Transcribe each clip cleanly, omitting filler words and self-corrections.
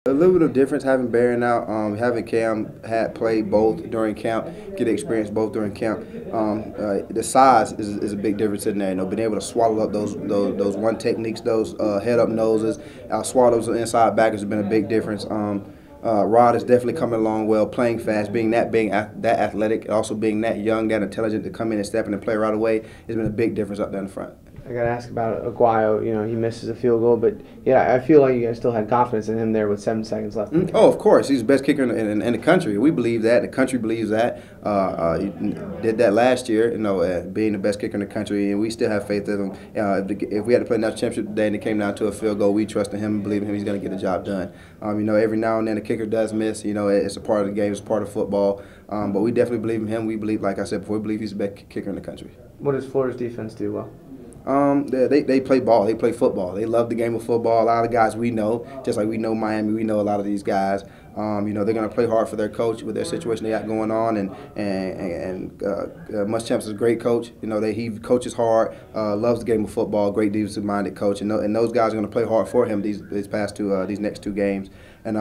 A little bit of difference having Barron out, having Cam had played both during camp, get the experience both during camp. The size is a big difference in there. Being able to swallow up those one techniques, those head up noses, swallows the inside backers has been a big difference. Rod is definitely coming along well, playing fast, being that athletic, also being that young, that intelligent to come in and step in and play right away has been a big difference up there in the front. I got to ask about Aguayo. He misses a field goal, but yeah, I feel like you guys still had confidence in him there with 7 seconds left. Oh, of course, he's the best kicker in the country. We believe that. The country believes that. He did that last year, being the best kicker in the country, and we still have faith in him. If we had to play national championship today and it came down to a field goal, we trust in him and believe in him. He's going to get the job done. Every now and then the kicker does miss. It's a part of the game. It's part of football. But we definitely believe in him. We believe, like I said before, we believe he's the best kicker in the country. What does Florida's defense do well? They play ball. They play football. They love the game of football. A lot of guys we know, just like we know Miami, we know a lot of these guys. They're going to play hard for their coach with their situation they got going on. And Muschamp is a great coach. He coaches hard, loves the game of football, great defensive-minded coach. And those guys are going to play hard for him these next two games. And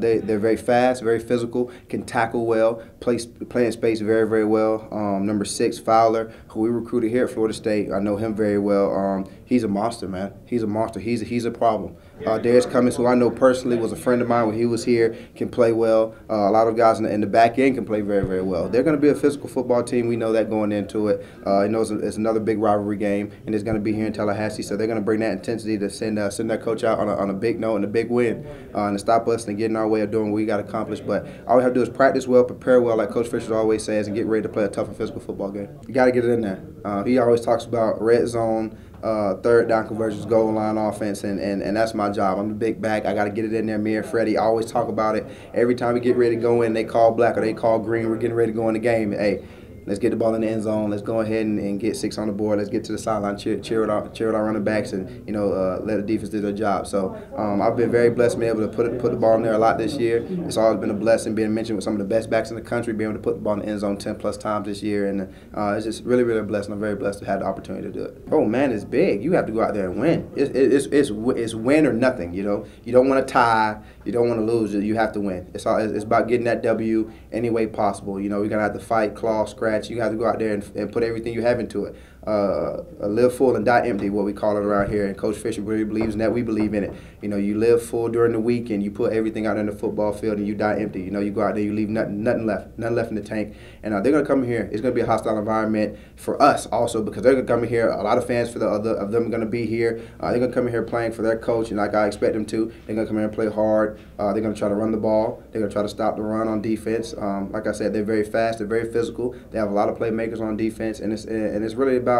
they're very fast, very physical, can tackle well, play in space very, very well. Number 6, Fowler, who we recruited here at Florida State, I know him very well. He's a monster, man. He's a monster. He's a problem. Darius Cummings, who I know personally, was a friend of mine when he was here, can play well. A lot of guys in the back end can play very, very well. They're going to be a physical football team. We know that going into it. It's another big rivalry game, and it's going to be here in Tallahassee. So they're going to bring that intensity to send their coach out on a big note and a big win, and to stop us and get in our way of doing what we got to accomplish. But all we have to do is practice well, prepare well, like Coach Fisher always says, and get ready to play a tough and physical football game. You got to get it in there. He always talks about red zone, third down conversions, goal line offense, and that's my job. I'm the big back. I got to get it in there. Me and Freddie always talk about it. Every time we get ready to go in, they call black or they call green. We're getting ready to go in the game. Hey, let's get the ball in the end zone. Let's go ahead and get 6 on the board. Let's get to the sideline, cheer with our running backs, and let the defense do their job. So I've been very blessed being able to put the ball in there a lot this year. It's always been a blessing being mentioned with some of the best backs in the country, being able to put the ball in the end zone 10+ times this year, and it's just really, really a blessing. I'm very blessed to have the opportunity to do it. Oh man, it's big. You have to go out there and win. It's win or nothing. You don't want to tie. You don't want to lose. You have to win. It's about getting that W any way possible. You're gonna have to fight, claw, scratch. You have to go out there and put everything you have into it. Live full and die empty, what we call it around here. And Coach Fisher really believes in that. We believe in it. You live full during the week and you put everything out in the football field and you die empty. You go out there, you leave nothing left in the tank. And they're going to come here. It's going to be a hostile environment for us also, because they're going to come here. A lot of fans of them are going to be here. They're going to come in here playing for their coach, and like I expect them to. They're going to come here and play hard. They're going to try to run the ball. They're going to try to stop the run on defense. Like I said, they're very fast. They're very physical. They have a lot of playmakers on defense, and it's really about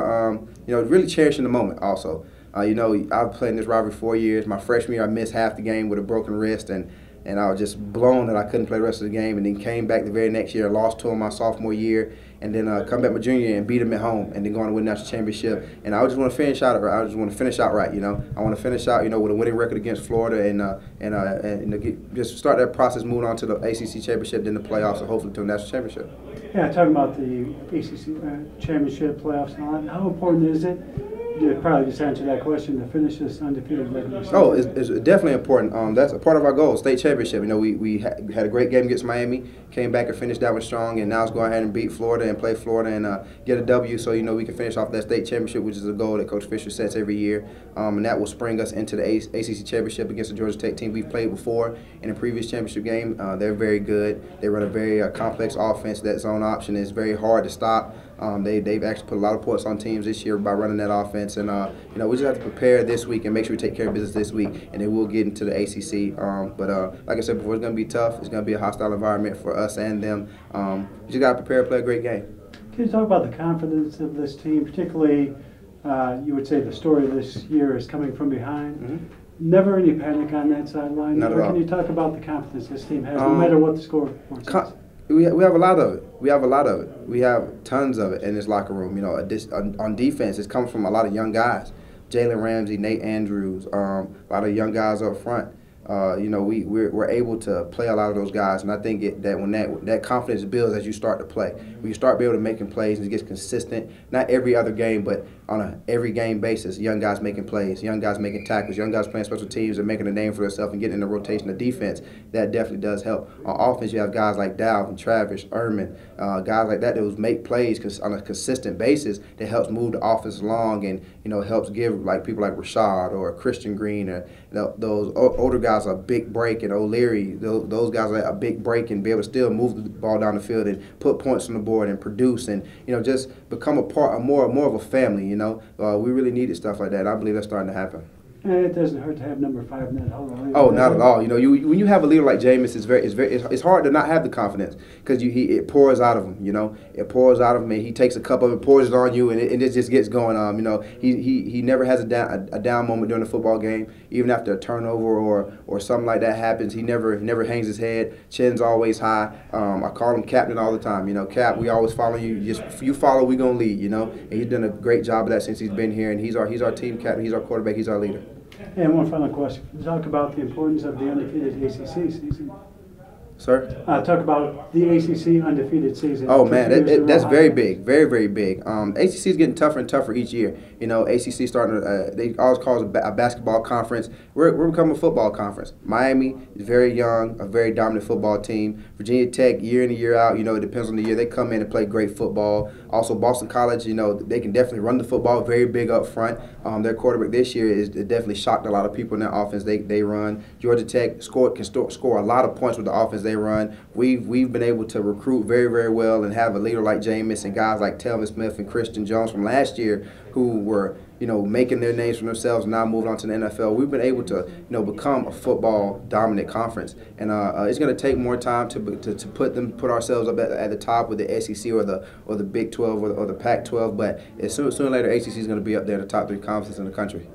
really cherishing the moment also. I've played in this rivalry 4 years. My freshman year, I missed half the game with a broken wrist, and I was just blown that I couldn't play the rest of the game, and then came back the very next year, lost to him my sophomore year, and then come back my junior year and beat him at home, and then go on to win the national championship. And I just want to finish out. I just want to finish out right. I want to finish out, with a winning record against Florida, and just start that process, moving on to the ACC championship, then the playoffs, and hopefully to the national championship. Yeah, talking about the ACC championship playoffs and all that, how important is it? You probably just answered that question, to finish this undefeated regular season. Oh, it's definitely important. That's a part of our goal, state championship. We had a great game against Miami, came back and finished that one strong, and now let's go ahead and beat Florida and play Florida and get a W, so we can finish off that state championship, which is a goal that Coach Fisher sets every year, and that will spring us into the ACC championship against the Georgia Tech team we've played before in a previous championship game. They're very good. They run a very complex offense. That zone option is very hard to stop. They've actually put a lot of points on teams this year by running that offense, and we just have to prepare this week and make sure we take care of business this week, and then we'll get into the ACC. But like I said before, it's going to be tough. It's going to be a hostile environment for us and them. You just got to prepare to play a great game. Can you talk about the confidence of this team, particularly? You would say the story of this year is coming from behind. Mm-hmm. Never any panic on that sideline. Not at all. Can you talk about the confidence this team has, no matter what the score is? We have a lot of it. We have tons of it in this locker room. On defense, it's coming from a lot of young guys. Jalen Ramsey, Nate Andrews, a lot of young guys up front. We're able to play a lot of those guys, and I think that when that confidence builds as you start to play, when you start being able to making plays and it gets consistent, not every other game, but on a every game basis. Young guys making plays, young guys making tackles, young guys playing special teams and making a name for themselves and getting in the rotation of defense. That definitely does help. On offense, you have guys like Dalvin, Travis, Erman, guys like that will make plays on a consistent basis that helps move the offense along and helps give like people like Rashad or Christian Green or those older guys a big break, and O'Leary, those guys are a big break and be able to still move the ball down the field and put points on the board and produce and just become a part more of a family. We really needed stuff like that. I believe that's starting to happen. And it doesn't hurt to have number 5 in that huddle. Oh, not at all. When you have a leader like Jameis, it's hard to not have the confidence because it pours out of him. It pours out of him, and he takes a cup of it, pours it on you, and it just gets going. He never has a down moment during the football game, even after a turnover or something like that happens. He never hangs his head. Chin's always high. I call him captain all the time. Cap, we always follow you. Just you follow, we gonna lead. And he's done a great job of that since he's been here, and he's our team captain. He's our quarterback. He's our leader. And one final question. Talk about the importance of the undefeated ACC season. Sir? Talk about the ACC undefeated season. Oh, man, that's very big, very, very big. ACC is getting tougher and tougher each year. ACC starting they always call it a basketball conference. We're becoming a football conference. Miami is very young, a very dominant football team. Virginia Tech, year in and year out, it depends on the year. They come in and play great football. Also, Boston College, they can definitely run the football very big up front. Their quarterback this year is definitely shocked a lot of people in their offense they run. Georgia Tech can score a lot of points with the offense they run. We've been able to recruit very, very well and have a leader like Jameis and guys like Telvin Smith and Christian Jones from last year who were making their names for themselves and now moving on to the NFL. We've been able to become a football dominant conference, and it's going to take more time to put ourselves up at the top with the SEC or the Big 12 or the Pac 12. But sooner or later, ACC is going to be up there in the top 3 conferences in the country.